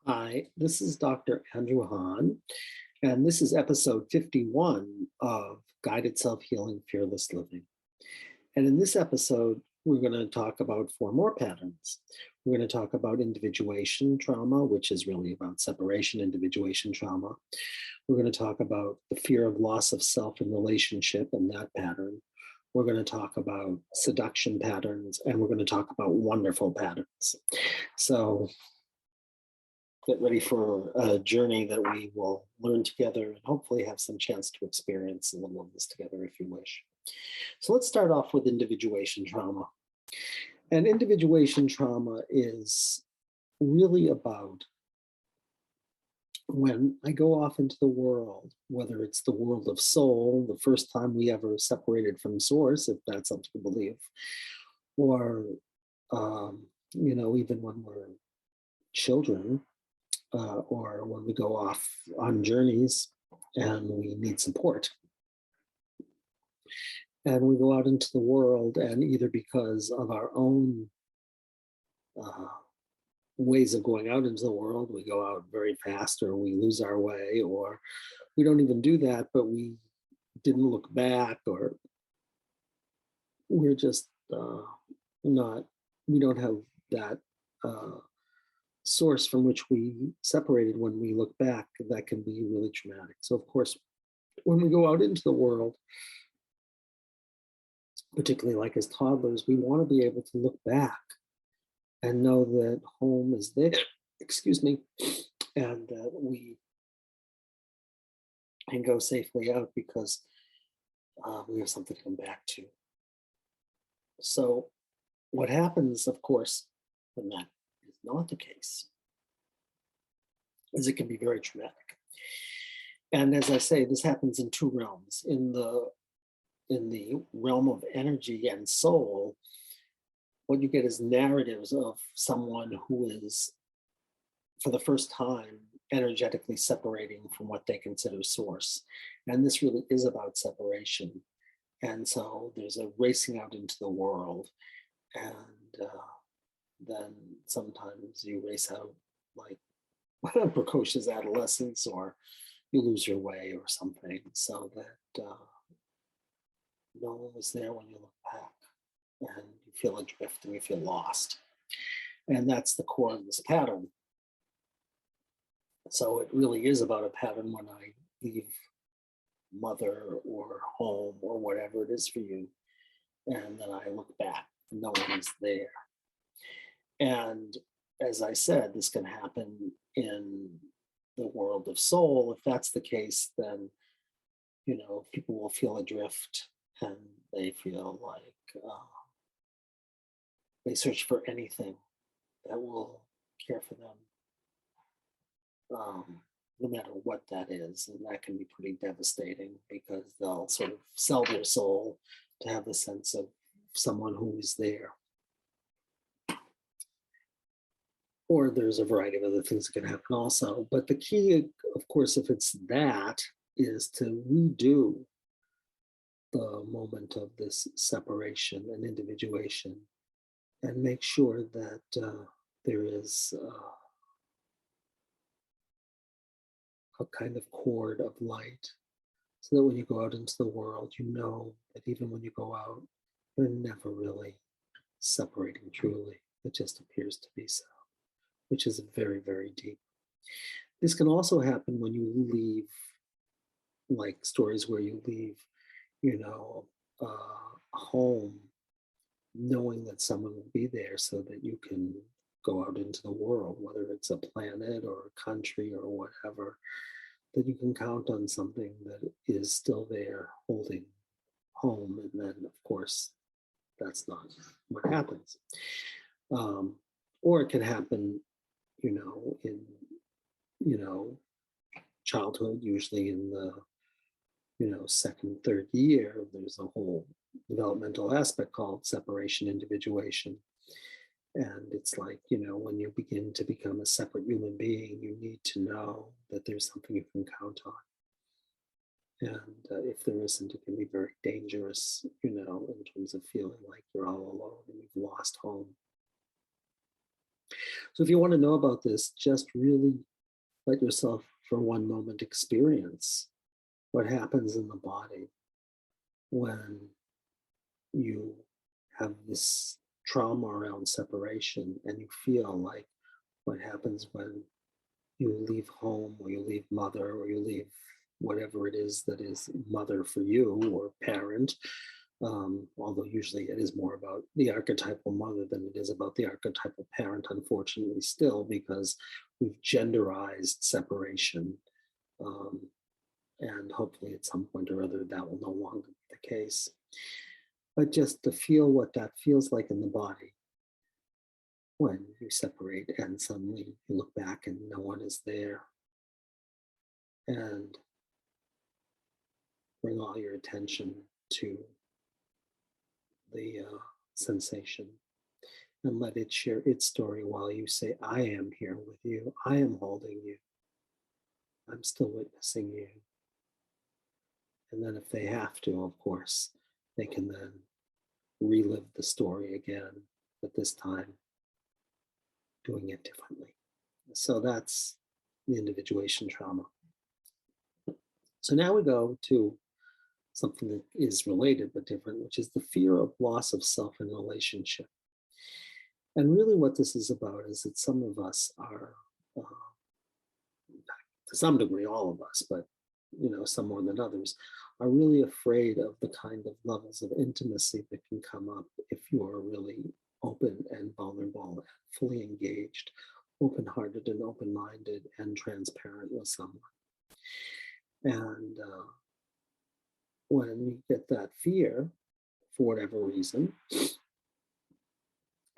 Hi, this is Dr. Andrew Hahn, and this is episode 51 of Guided Self-Healing Fearless Living. And in this episode, we're going to talk about four more patterns. We're going to talk about individuation trauma, which is really about separation, individuation trauma. We're going to talk about the fear of loss of self in relationship and that pattern. We're going to talk about seduction patterns, and we're going to talk about wonderful patterns. So get ready for a journey that we will learn together and hopefully have some chance to experience a little of this together if you wish. So let's start off with individuation trauma. And individuation trauma is really about when I go off into the world, whether it's the world of soul, the first time we ever separated from source, if that's something to believe, or, even when we're children, or when we go off on journeys and we need support. And we go out into the world, and either because of our own ways of going out into the world, we go out very fast, or we lose our way, or we don't even do that, but we didn't look back, or we're just we don't have that source from which we separated. When we look back, that can be really traumatic. So of course, when we go out into the world, particularly like as toddlers, we want to be able to look back and know that home is there, and that we can go safely out because we have something to come back to. So what happens, of course, when that is not the case, is it can be very traumatic. And as I say, this happens in two realms. In the realm of energy and soul, what you get is narratives of someone who is, for the first time, energetically separating from what they consider source. And this really is about separation. And so there's a racing out into the world. And then sometimes you race out like precocious adolescence, or you lose your way or something, so that no one was there when you look back, and you feel adrift and you feel lost. And that's the core of this pattern. So it really is about a pattern when I leave mother or home or whatever it is for you, and then I look back and no one is there. And as I said, this can happen in the world of soul. If that's the case, then people will feel adrift, and they feel like they search for anything that will care for them, no matter what that is. And that can be pretty devastating, because they'll sort of sell their soul to have the sense of someone who is there. Or there's a variety of other things that can happen also. But the key, of course, if it's that, is to redo the moment of this separation and individuation, and make sure that there is a kind of cord of light, so that when you go out into the world, you know that even when you go out, you're never really separating truly. It just appears to be so, which is very, very deep. This can also happen when you leave, like stories where you leave, home, knowing that someone will be there so that you can go out into the world, whether it's a planet or a country or whatever, that you can count on something that is still there holding home. And then, of course, that's not what happens. Or it can happen, in, childhood, usually in the, second, third year. There's a whole developmental aspect called separation individuation. And it's like, when you begin to become a separate human being, you need to know that there's something you can count on. And if there isn't, it can be very dangerous, in terms of feeling like you're all alone and you've lost home. So if you want to know about this, just really let yourself for one moment experience what happens in the body when you have this trauma around separation, and you feel like what happens when you leave home, or you leave mother, or you leave whatever it is that is mother for you, or parent. Although usually it is more about the archetypal mother than it is about the archetypal parent, unfortunately, still, because we've genderized separation. Um, and hopefully at some point or other that will no longer be the case. But just to feel what that feels like in the body when you separate and suddenly you look back and no one is there, and bring all your attention to the sensation and let it share its story while you say, I am here with you, I am holding you, I'm still witnessing you. And then if they have to, of course, they can then relive the story again, but this time doing it differently. So that's the individuation trauma. So now we go to something that is related but different, which is the fear of loss of self in relationship. And really what this is about is that some of us are, to some degree, all of us, but some more than others, are really afraid of the kind of levels of intimacy that can come up if you are really open and vulnerable and fully engaged, open-hearted and open-minded and transparent with someone. And when you get that fear, for whatever reason,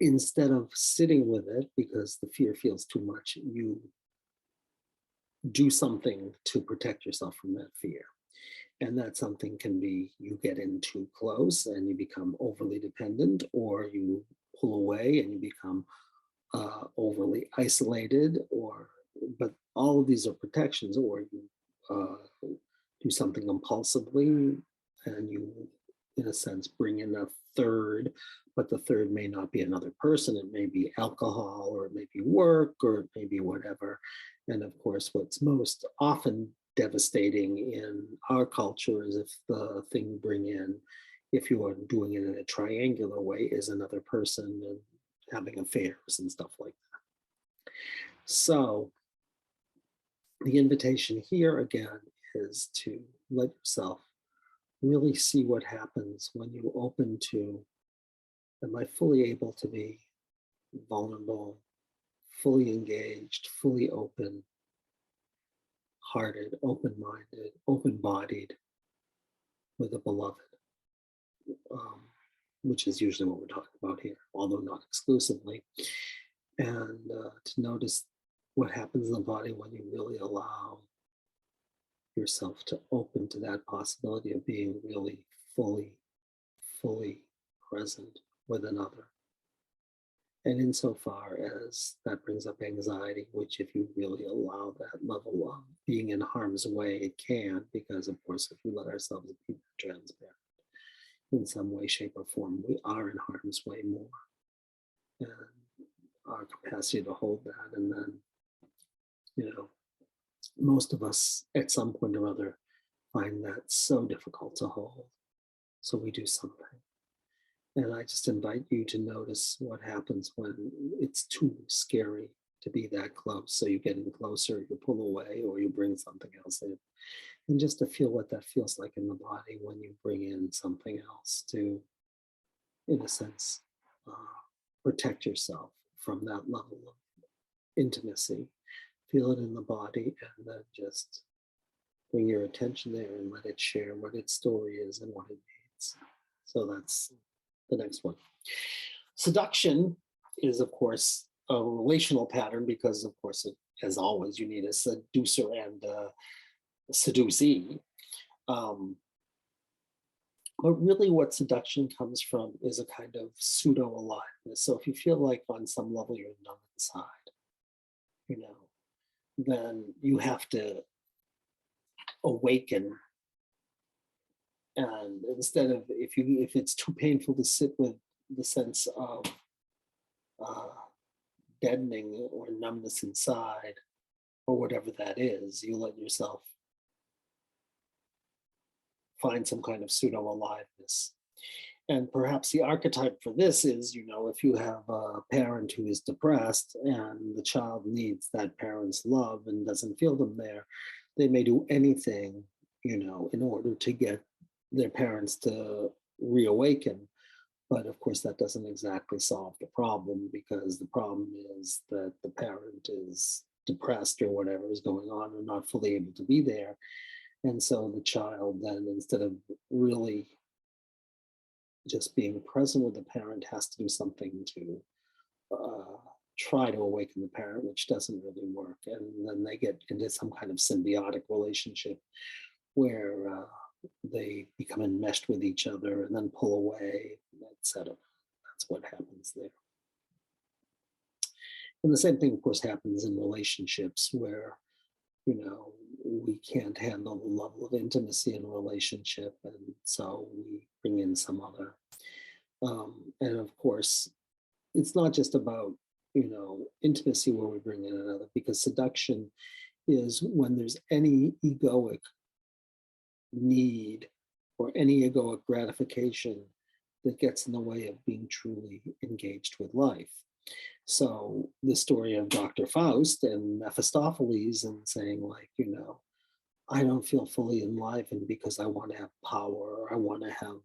instead of sitting with it because the fear feels too much, you do something to protect yourself from that fear. And that something can be you get in too close and you become overly dependent, or you pull away and you become overly isolated, but all of these are protections, or you do something impulsively and you, in a sense, bring in a third, but the third may not be another person. It may be alcohol, or it may be work, or it may be whatever. And of course, what's most often devastating in our culture is if the thing you bring in, if you are doing it in a triangular way, is another person and having affairs and stuff like that. So the invitation here again is to let yourself really see what happens when you open to, am I fully able to be vulnerable, fully engaged, fully open hearted, open-minded, open-bodied with a beloved, which is usually what we're talking about here, although not exclusively. And to notice what happens in the body when you really allow yourself to open to that possibility of being really fully present with another. And insofar as that brings up anxiety, which if you really allow that level of being in harm's way, it can, because of course, if we let ourselves be transparent in some way, shape, or form, we are in harm's way more. And our capacity to hold that, and then, most of us at some point or other find that so difficult to hold. So we do something. And I just invite you to notice what happens when it's too scary to be that close. So you get in closer, you pull away, or you bring something else in. And just to feel what that feels like in the body when you bring in something else to, in a sense, protect yourself from that level of intimacy. Feel it in the body, and then just bring your attention there and let it share what its story is and what it needs. So that's the next one. Seduction is, of course, a relational pattern because, of course, as always, you need a seducer and a seducee. But really what seduction comes from is a kind of pseudo-aliveness. So if you feel like on some level you're numb inside, then you have to awaken. And instead of, if it's too painful to sit with the sense of deadening or numbness inside, or whatever that is. You let yourself find some kind of pseudo aliveness. And perhaps the archetype for this is, if you have a parent who is depressed and the child needs that parent's love and doesn't feel them there, they may do anything, in order to get their parents to reawaken. But of course, that doesn't exactly solve the problem, because the problem is that the parent is depressed or whatever is going on and not fully able to be there. And so the child then, instead of really just being present with the parent, has to do something to uh, try to awaken the parent, which doesn't really work. And then they get into some kind of symbiotic relationship where they become enmeshed with each other and then pull away, etc. That's what happens there. And the same thing, of course, happens in relationships where, we can't handle the level of intimacy in a relationship. And so we bring in some other. And of course, it's not just about, intimacy where we bring in another, because seduction is when there's any egoic need or any egoic gratification that gets in the way of being truly engaged with life. So the story of Dr. Faust and Mephistopheles, and saying, like, I don't feel fully enlivened because I want to have power, or I want to have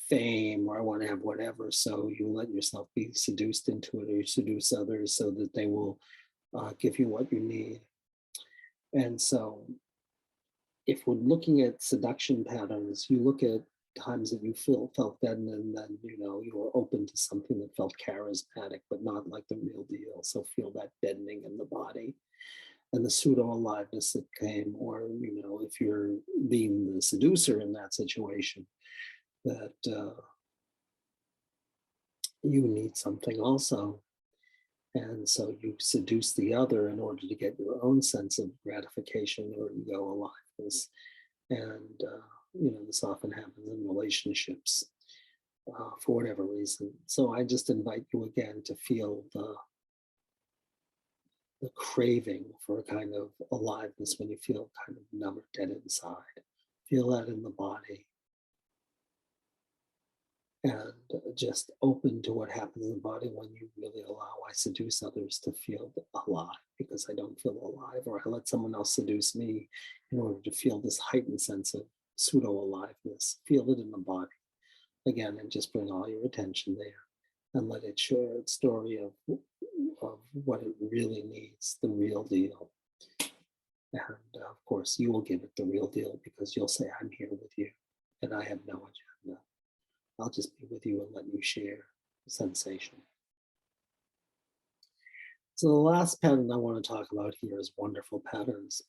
fame, or I want to have whatever. So you let yourself be seduced into it, or you seduce others so that they will give you what you need. And so if we're looking at seduction patterns, you look at times that you felt deadened, and then you were open to something that felt charismatic but not like the real deal. So feel that deadening in the body and the pseudo aliveness that came. Or if you're being the seducer in that situation, that you need something also. And so you seduce the other in order to get your own sense of gratification or ego aliveness. And, this often happens in relationships for whatever reason. So I just invite you again to feel the craving for a kind of aliveness when you feel kind of numb or dead inside. Feel that in the body. And just open to what happens in the body when you really allow. I seduce others to feel alive because I don't feel alive, or I let someone else seduce me in order to feel this heightened sense of pseudo aliveness. Feel it in the body again, and just bring all your attention there and let it share its story of what it really needs, the real deal. And of course, you will give it the real deal, because you'll say, I'm here with you and I have no agenda. I'll just be with you and let you share the sensation. So the last pattern I want to talk about here is wonderful patterns.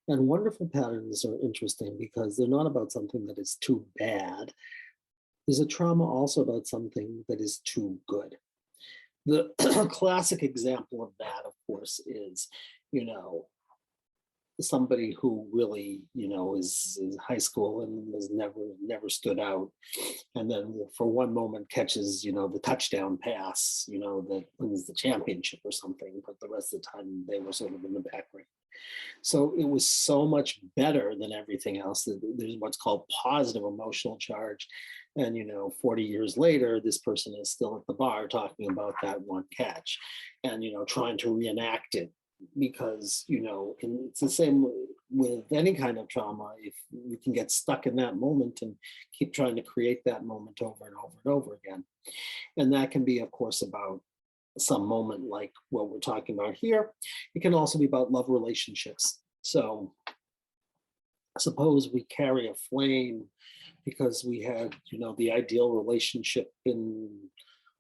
And wonderful patterns are interesting because they're not about something that is too bad. There's a trauma also about something that is too good. The classic example of that, of course, is, somebody who really, is in high school and has never stood out, and then for one moment catches, the touchdown pass, that wins the championship or something, but the rest of the time they were sort of in the background. So it was so much better than everything else that there's what's called positive emotional charge. And 40 years later, this person is still at the bar talking about that one catch, and trying to reenact it, because it's the same with any kind of trauma. If you can get stuck in that moment and keep trying to create that moment over and over and over again. And that can be, of course, about some moment like what we're talking about here. It can also be about love relationships. So suppose we carry a flame because we had the ideal relationship in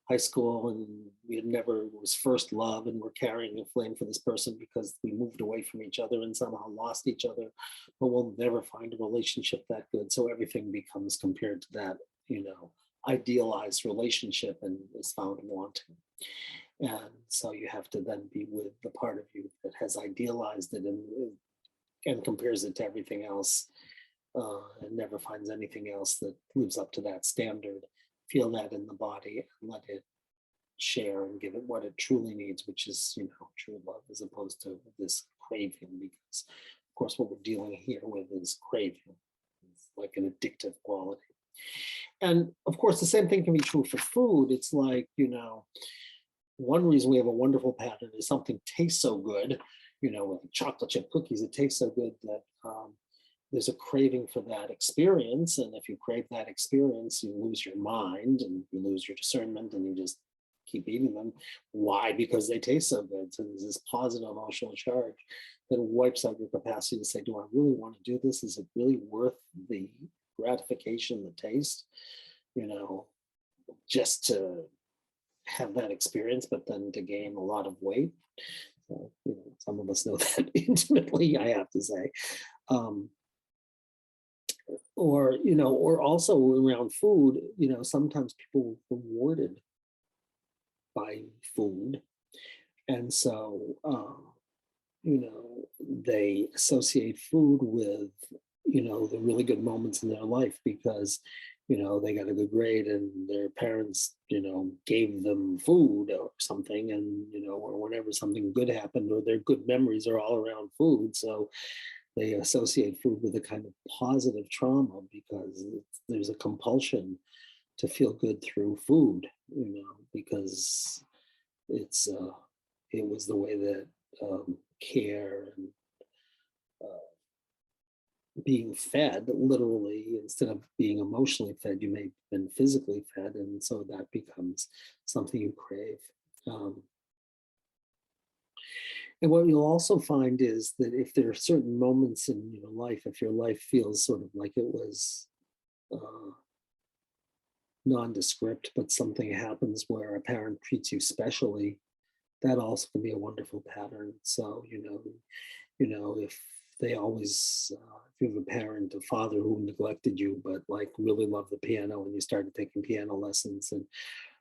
high school, and we had never, it was first love, and we're carrying a flame for this person because we moved away from each other and somehow lost each other, but we'll never find a relationship that good. So everything becomes compared to that, idealized relationship, and is found wanting. And so you have to then be with the part of you that has idealized it and compares it to everything else, and never finds anything else that lives up to that standard. Feel that in the body and let it share and give it what it truly needs, which is, true love, as opposed to this craving. Because, of course, what we're dealing here with is craving. It's like an addictive quality. And of course, the same thing can be true for food. It's like, one reason we have a wonderful pattern is something tastes so good, with chocolate chip cookies, it tastes so good that there's a craving for that experience. And if you crave that experience, you lose your mind and you lose your discernment and you just keep eating them. Why? Because they taste so good. So there's this positive emotional charge that wipes out your capacity to say, do I really want to do this? Is it really worth the gratification, the taste, just to have that experience, but then to gain a lot of weight? So, some of us know that intimately, I have to say. Or also around food, sometimes people are rewarded by food. And so, they associate food with, the really good moments in their life because, they got a good grade and their parents, gave them food or something. And, or whenever something good happened, or their good memories are all around food. So they associate food with a kind of positive trauma because there's a compulsion to feel good through food, because it was the way that care and being fed, literally, instead of being emotionally fed, you may have been physically fed, and so that becomes something you crave. And what you'll also find is that if there are certain moments in your life, if your life feels sort of like it was nondescript, but something happens where a parent treats you specially, that also can be a wonderful pattern. So, if they always, if you have a parent, a father who neglected you, but like really loved the piano and you started taking piano lessons, and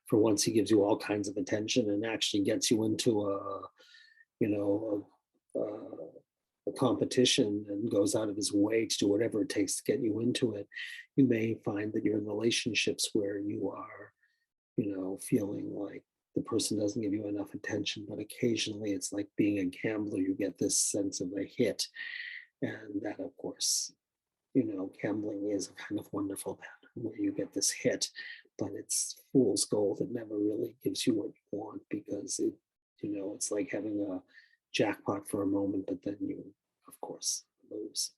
for once he gives you all kinds of attention and actually gets you into a competition and goes out of his way to do whatever it takes to get you into it, you may find that you're in relationships where you are, feeling like the person doesn't give you enough attention, but occasionally it's like being a gambler, you get this sense of a hit. And that, of course, gambling is a kind of wonderful pattern where you get this hit, but it's fool's gold. It never really gives you what you want because it's like having a jackpot for a moment, but then you, of course, lose.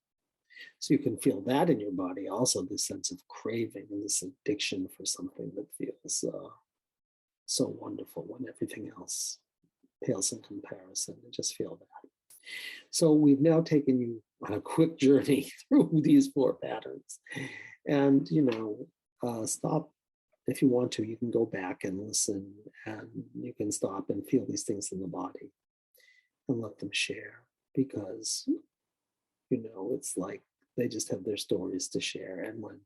So you can feel that in your body, also this sense of craving and this addiction for something that feels so wonderful when everything else pales in comparison. I just feel that. So we've now taken you on a quick journey through these 4 patterns. And, stop if you want to, you can go back and listen, and you can stop and feel these things in the body and let them share, because, it's like they just have their stories to share. And when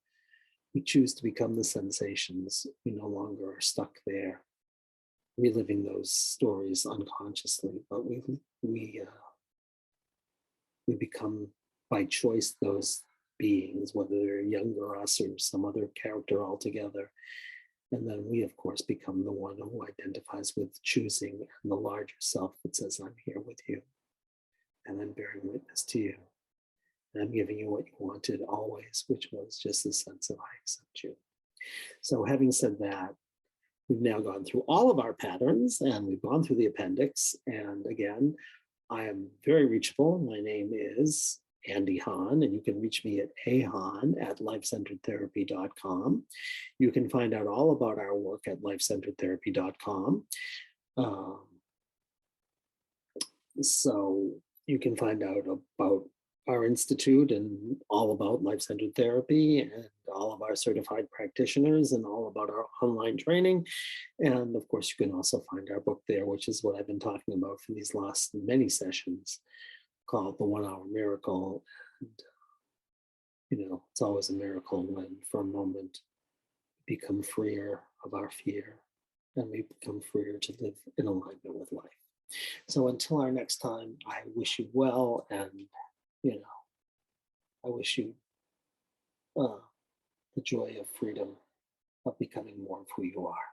we choose to become the sensations, we no longer are stuck there reliving those stories unconsciously, but we become by choice those beings, whether they're younger us or some other character altogether. And then we, of course, become the one who identifies with choosing and the larger self that says, I'm here with you and I'm bearing witness to you. And I'm giving you what you wanted always, which was just a sense of I accept you. So having said that, we've now gone through all of our patterns and we've gone through the appendix. And again, I am very reachable. My name is Andy Hahn, and you can reach me at ahahn@lifecenteredtherapy.com. You can find out all about our work at lifecenteredtherapy.com. So you can find out about our institute and all about life-centered therapy and all of our certified practitioners and all about our online training. And of course, you can also find our book there, which is what I've been talking about for these last many sessions, called The 1 Hour Miracle. And, it's always a miracle when for a moment we become freer of our fear and we become freer to live in alignment with life. So until our next time, I wish you well, and I wish you the joy of freedom of becoming more of who you are.